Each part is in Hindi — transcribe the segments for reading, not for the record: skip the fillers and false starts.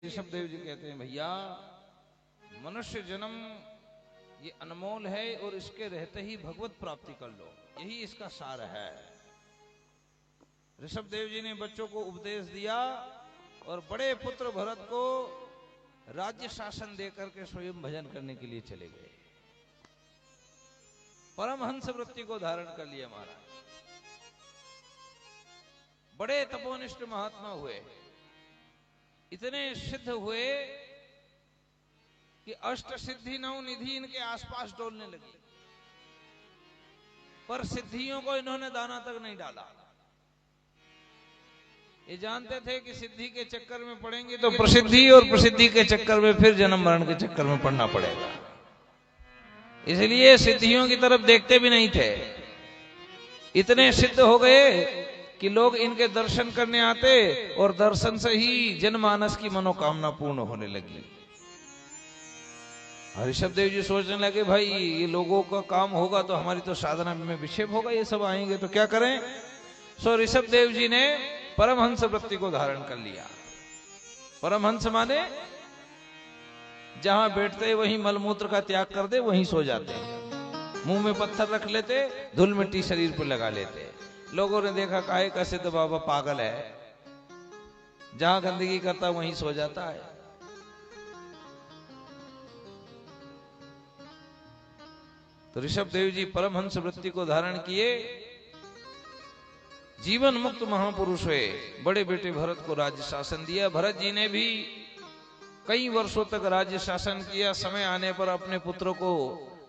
ऋषभ देव जी कहते हैं, भैया मनुष्य जन्म ये अनमोल है और इसके रहते ही भगवत प्राप्ति कर लो, यही इसका सार है। ऋषभ देव जी ने बच्चों को उपदेश दिया और बड़े पुत्र भरत को राज्य शासन देकर के स्वयं भजन करने के लिए चले गए। परमहंस वृत्ति को धारण कर लिया महाराज। बड़े तपोनिष्ठ महात्मा हुए, इतने सिद्ध हुए कि अष्ट सिद्धि नौ निधि इनके आसपास डोलने लगी, पर सिद्धियों को इन्होंने दाना तक नहीं डाला। ये जानते थे कि सिद्धि के चक्कर में पड़ेंगे तो प्रसिद्धि, और प्रसिद्धि के चक्कर में फिर जन्म मरण के चक्कर में पड़ना पड़ेगा, इसलिए सिद्धियों की तरफ देखते भी नहीं थे। इतने सिद्ध हो गए कि लोग इनके दर्शन करने आते और दर्शन से ही जनमानस की मनोकामना पूर्ण होने लगी। ऋषभ देव जी सोचने लगे, भाई ये लोगों का काम होगा तो हमारी तो साधना में विक्षेप होगा, ये सब आएंगे तो क्या करें। सो ऋषभ देव जी ने परमहंस वृत्ति को धारण कर लिया। परमहंस माने जहां बैठते वहीं मलमूत्र का त्याग कर दे, वहीं सो जाते हैं। मुंह में पत्थर रख लेते, धूल मिट्टी शरीर पर लगा लेते। लोगों ने देखा काहे का सिद्ध बाबा पागल है, जहां गंदगी करता वहीं सो जाता है। तो ऋषभ देव जी परमहंस वृत्ति को धारण किए, जीवन मुक्त महापुरुष हुए। बड़े बेटे भरत को राज्य शासन दिया। भरत जी ने भी कई वर्षों तक राज्य शासन किया। समय आने पर अपने पुत्रों को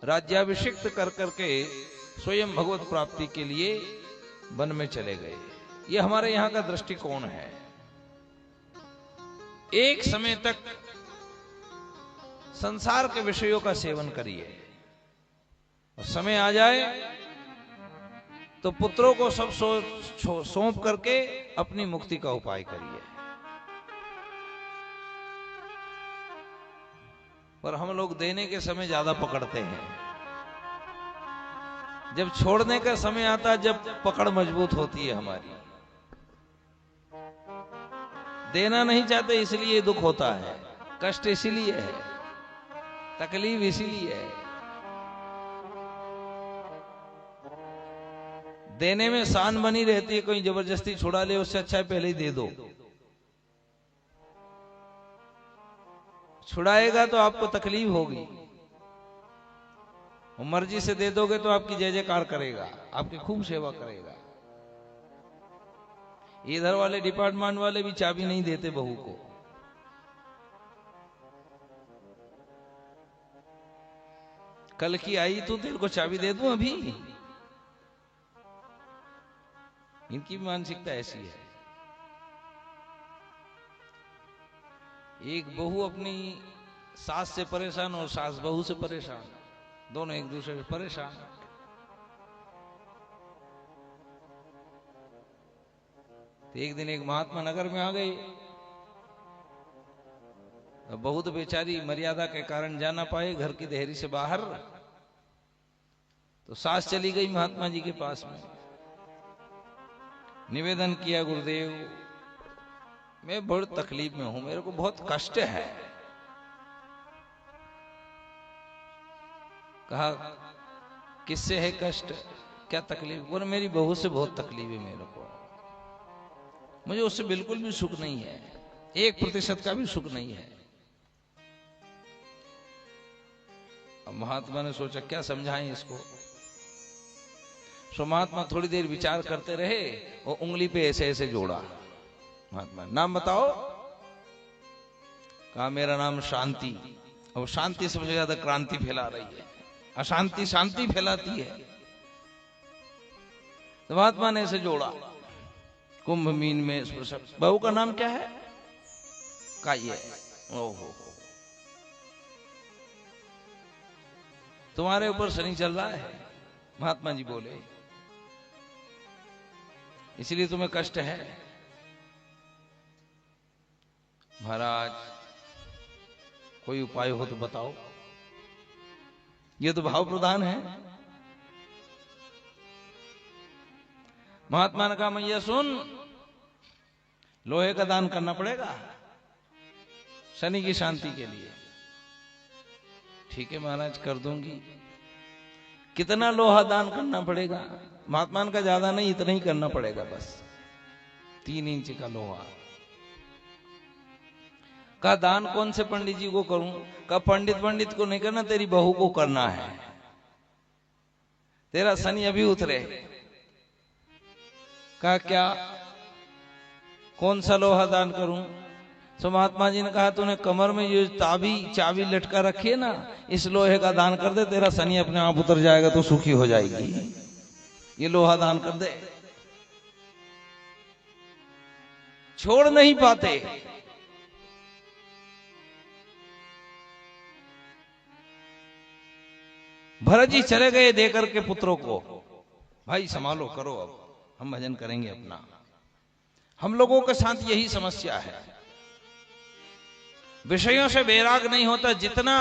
राज्याभिषिक्त कर करके स्वयं भगवत प्राप्ति के लिए वन में चले गए। ये हमारे यहाँ का दृष्टिकोण है। एक समय तक संसार के विषयों का सेवन करिए, और समय आ जाए तो पुत्रों को सब सौंप करके अपनी मुक्ति का उपाय करिए। पर हम लोग देने के समय ज्यादा पकड़ते हैं, जब छोड़ने का समय आता है, जब पकड़ मजबूत होती है हमारी। देना नहीं चाहते इसलिए दुख होता है, कष्ट इसीलिए है, तकलीफ इसीलिए है। देने में शान बनी रहती है, कोई जबरदस्ती छुड़ा ले उससे अच्छा है पहले ही दे दो। छुड़ाएगा तो आपको तकलीफ होगी, मर्जी से दे दोगे तो आपकी जय जयकार करेगा, आपकी खूब सेवा करेगा। इधर वाले डिपार्टमेंट वाले भी चाबी नहीं देते बहू को। कल की आई तू, तेरे को चाबी दे दूं अभी। इनकी मानसिकता ऐसी है। एक बहू अपनी सास से परेशान और सास बहू से परेशान, दोनों एक दूसरे से परेशान। तो एक दिन एक महात्मा नगर में आ गई। बहू तो बेचारी मर्यादा के कारण जा ना पाए घर की देहरी से बाहर, तो सास चली गई महात्मा जी के पास में। निवेदन किया, गुरुदेव मैं बहुत तकलीफ में हूं, मेरे को बहुत कष्ट है। कहा किससे है कष्ट, क्या तकलीफ? बोले मेरी बहू से बहुत तकलीफ है मेरे को, मुझे उससे बिल्कुल भी सुख नहीं है, 1% का भी सुख नहीं है। अब महात्मा ने सोचा क्या समझाएं इसको। सो महात्मा थोड़ी देर विचार करते रहे, वो उंगली पे ऐसे ऐसे जोड़ा। महात्मा नाम बताओ। कहा मेरा नाम शांति। और शांति सबसे ज्यादा क्रांति फैला रही है, अशांति शांति फैलाती है। तो महात्मा ने ऐसे जोड़ा, कुंभ मीन में स्पर्श। बहू का नाम क्या है? का ये ओहो, तुम्हारे ऊपर शनि चल रहा है। महात्मा जी बोले इसलिए तुम्हें कष्ट है। महाराज कोई उपाय हो तो बताओ, ये तो भाव प्रधान है। महात्मा ने कहा मैया सुन, लोहे का दान करना पड़ेगा। शनि की शांति के लिए। ठीक है महाराज, कर दूंगी। कितना लोहा दान करना पड़ेगा? महात्मा का ज्यादा नहीं, इतना ही करना पड़ेगा बस, 3 इंच का लोहा। का दान कौन से पंडित जी को करूं? का पंडित को नहीं करना, तेरी बहू को करना है। तेरा शनि अभी उतरे। का क्या, कौन सा लोहा दान करूं? तो महात्मा जी ने कहा, तूने कमर में ये चाबी लटका रखी है ना, इस लोहे का दान कर दे, तेरा शनि अपने आप उतर जाएगा, तो सुखी हो जाएगी। ये लोहा दान कर दे। छोड़ नहीं पाते। भरत जी चले गए देकर के पुत्रों को, भाई संभालो, करो, अब हम भजन करेंगे अपना। हम लोगों के साथ यही समस्या है, विषयों से वैराग नहीं होता। जितना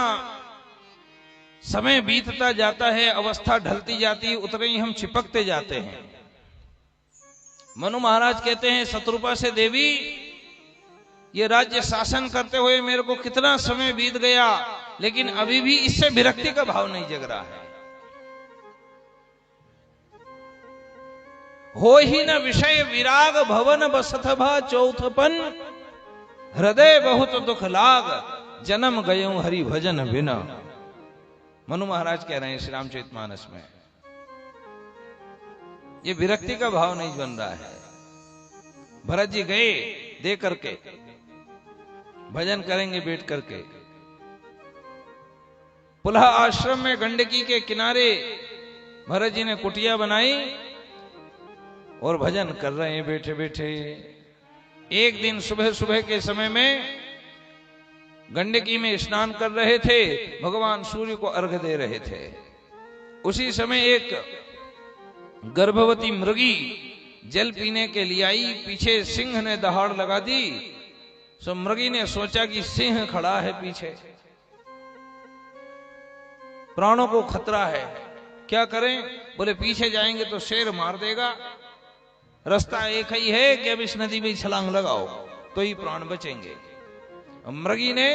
समय बीतता जाता है, अवस्था ढलती जाती है, उतने ही हम चिपकते जाते हैं। मनु महाराज कहते हैं, शत्रुपा से देवी, ये राज्य शासन करते हुए मेरे को कितना समय बीत गया, लेकिन अभी भी इससे विरक्ति का भाव नहीं जग रहा है। हो ही न विषय विराग, भवन बसत भा चौथपन, हृदय बहुत दुख लाग, जन्म गयो हरि भजन बिना। मनु महाराज कह रहे हैं श्री रामचरितमानस में, ये विरक्ति का भाव नहीं बन रहा है। भरत जी गए दे करके, भजन करेंगे बैठ करके। पुलह आश्रम में गंडकी के किनारे भरत जी ने कुटिया बनाई और भजन कर रहे हैं बैठे बैठे। एक दिन सुबह सुबह के समय में गंडकी में स्नान कर रहे थे, भगवान सूर्य को अर्घ्य दे रहे थे। उसी समय एक गर्भवती मृगी जल पीने के लिए आई, पीछे सिंह ने दहाड़ लगा दी। सो मृगी ने सोचा कि सिंह खड़ा है पीछे, प्राणों को खतरा है, क्या करें? बोले पीछे जाएंगे तो शेर मार देगा, रास्ता एक ही है कि अब इस नदी में छलांग लगाओ तो ही प्राण बचेंगे। मृगी ने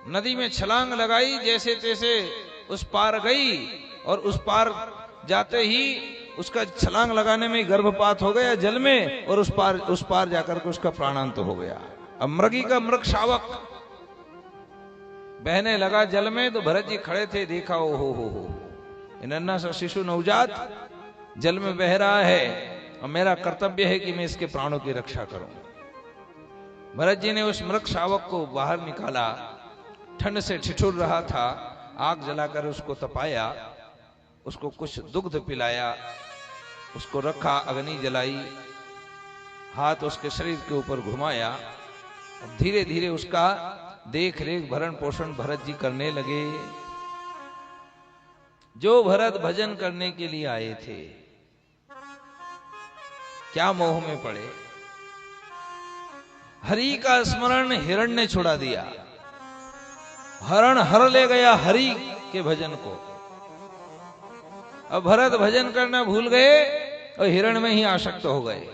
नदी में छलांग लगाई, जैसे तैसे उस पार गई, और उस पार जाते ही उसका छलांग लगाने में गर्भपात हो गया जल में, और उस पार जाकर के उसका प्राणांत हो गया। अब मृगी का मृग शावक बहने लगा जल में, तो भरत जी खड़े थे, देखा ओ हो नन्हा सा शिशु नवजात जल में बह रहा है, और मेरा कर्तव्य है कि मैं इसके प्राणों की रक्षा करूं। भरत जी ने उस मृग शावक को बाहर निकाला, ठंड से ठिठुर रहा था, आग जलाकर उसको तपाया, उसको कुछ दुग्ध पिलाया, उसको रखा, अग्नि जलाई, हाथ उसके शरीर के ऊपर घुमाया। धीरे धीरे उसका देख रेख भरण पोषण भरत जी करने लगे। जो भरत भजन करने के लिए आए थे, क्या मोह में पड़े। हरि का स्मरण हिरण ने छुड़ा दिया, हरण हर ले गया हरि के भजन को। अब भरत भजन करना भूल गए और हिरण में ही आसक्त हो गए।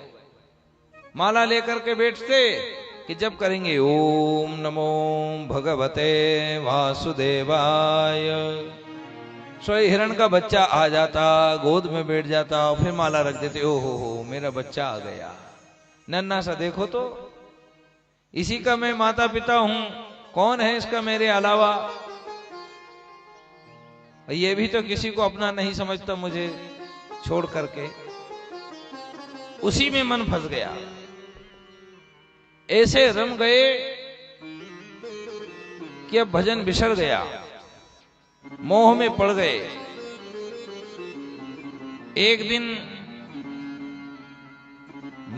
माला लेकर के बैठते कि जब करेंगे ओम नमो भगवते वासुदेवाय, सोई हिरण का बच्चा आ जाता, गोद में बैठ जाता, और फिर माला रख देते, ओ हो मेरा बच्चा आ गया। नन्ना सा देखो तो, इसी का मैं माता पिता हूं, कौन है इसका मेरे अलावा? ये भी तो किसी को अपना नहीं समझता मुझे छोड़ करके। उसी में मन फंस गया, ऐसे रम गए कि अब भजन बिसर गया, मोह में पड़ गए। एक दिन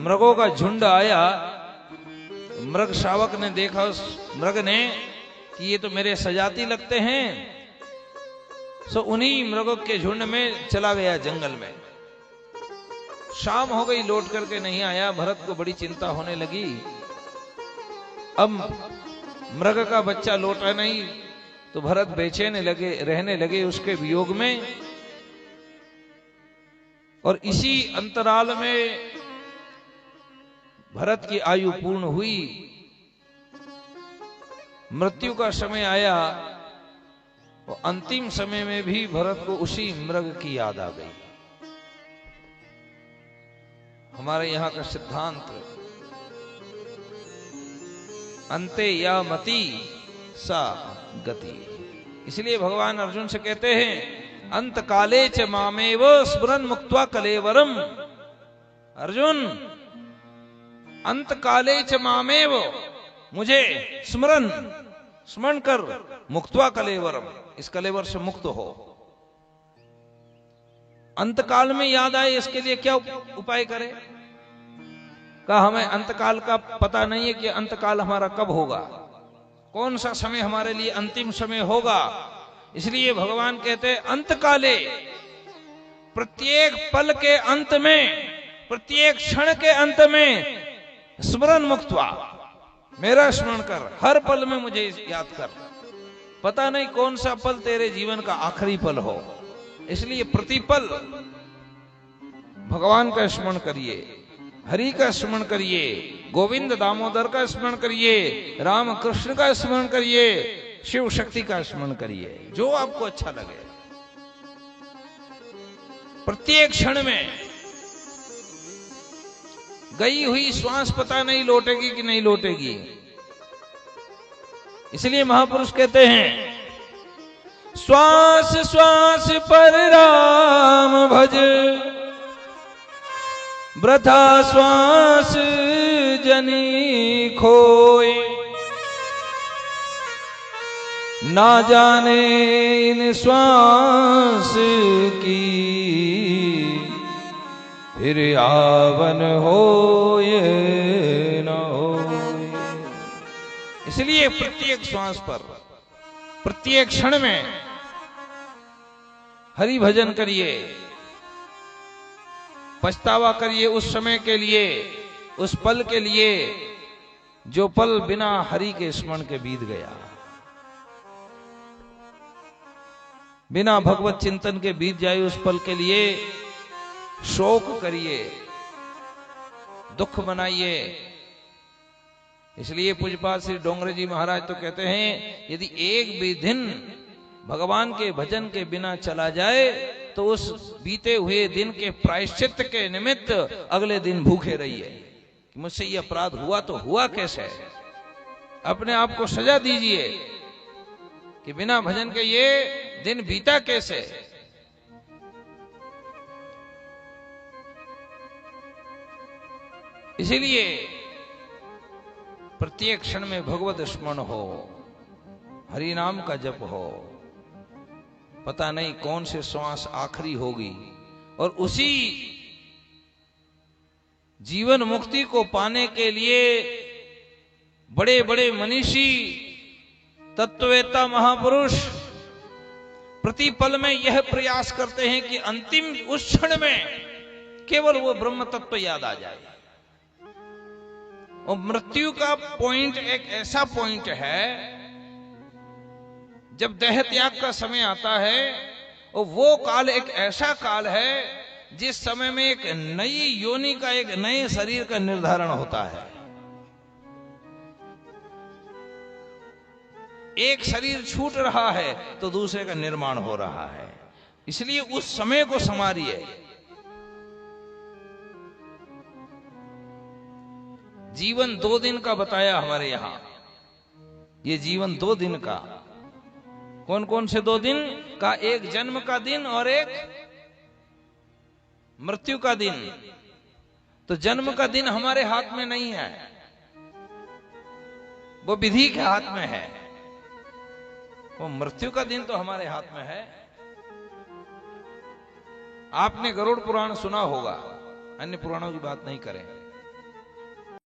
मृगों का झुंड आया, मृग शावक ने देखा उस मृग ने कि ये तो मेरे सजाती लगते हैं, सो उन्हीं मृगों के झुंड में चला गया जंगल में। शाम हो गई, लौट करके नहीं आया। भरत को बड़ी चिंता होने लगी। अब मृग का बच्चा लौटा नहीं, तो भरत बेचैन रहने लगे उसके वियोग में। और इसी अंतराल में भरत की आयु पूर्ण हुई। मृत्यु का समय आया, वो अंतिम समय में भी भरत को उसी मृग की याद आ गई। हमारे यहां का सिद्धांत, अंते या मति सा गति। इसलिए भगवान अर्जुन से कहते हैं, अंत काले च मामेव स्मरन् मुक्त्वा कलेवरम। अर्जुन, अंत काले च मामेव, मुझे स्मरण कर, मुक्त्वा कलेवरम, इस कलेवर से मुक्त हो। अंतकाल में याद आए, इसके लिए क्या उपाय करें? कहा हमें अंतकाल का पता नहीं है कि अंतकाल हमारा कब होगा, कौन सा समय हमारे लिए अंतिम समय होगा। इसलिए भगवान कहते हैं, अंतकाले, प्रत्येक पल के अंत में, प्रत्येक क्षण के अंत में स्मरण मुक्त्वा, मेरा स्मरण कर, हर पल में मुझे याद कर। पता नहीं कौन सा पल तेरे जीवन का आखिरी पल हो, इसलिए प्रतिपल भगवान का स्मरण करिए, हरि का स्मरण करिए, गोविंद दामोदर का स्मरण करिए, राम कृष्ण का स्मरण करिए, शिव शक्ति का स्मरण करिए, जो आपको अच्छा लगे। प्रत्येक क्षण में गई हुई श्वास पता नहीं लौटेगी कि नहीं लौटेगी। इसलिए महापुरुष कहते हैं, श्वास श्वास पर राम भज, वृथा श्वास जनी खोए। ना जाने इन श्वास की, फिर आवन होए न होए। इसलिए प्रत्येक श्वास पर, प्रत्येक क्षण में हरि भजन करिए, पछतावा करिए उस समय के लिए, उस पल के लिए जो पल बिना हरि के स्मरण के बीत गया, बिना भगवत चिंतन के बीत जाए उस पल के लिए शोक करिए, दुख मनाइए। इसलिए पूज्यपाद श्री डोंगरे जी महाराज तो कहते हैं, यदि एक भी दिन भगवान के भजन के बिना चला जाए तो उस बीते हुए दिन के प्रायश्चित के निमित्त अगले दिन भूखे रहिए। मुझसे ये अपराध हुआ तो हुआ कैसे, अपने आप को सजा दीजिए कि बिना भजन के ये दिन बीता कैसे। इसीलिए प्रत्येक क्षण में भगवत स्मरण हो, हरि नाम का जप हो। पता नहीं कौन से श्वास आखिरी होगी, और उसी जीवन मुक्ति को पाने के लिए बड़े बड़े मनीषी, तत्ववेत्ता, महापुरुष प्रतिपल में यह प्रयास करते हैं कि अंतिम उस क्षण में केवल वो ब्रह्म तत्व याद आ जाए। और मृत्यु का पॉइंट एक ऐसा पॉइंट है, जब देह त्याग का समय आता है, और वो काल एक ऐसा काल है जिस समय में एक नई योनि का, एक नए शरीर का निर्धारण होता है। एक शरीर छूट रहा है तो दूसरे का निर्माण हो रहा है। इसलिए उस समय को संवारिए। जीवन 2 दिन का बताया हमारे यहां, ये जीवन 2 दिन का। कौन कौन से 2 दिन का? एक जन्म का दिन और एक मृत्यु का दिन। तो जन्म का दिन हमारे हाथ में नहीं है, वो विधि के हाथ में है। वो मृत्यु का दिन तो हमारे हाथ में है। आपने गरुड़ पुराण सुना होगा, अन्य पुराणों की बात नहीं करें।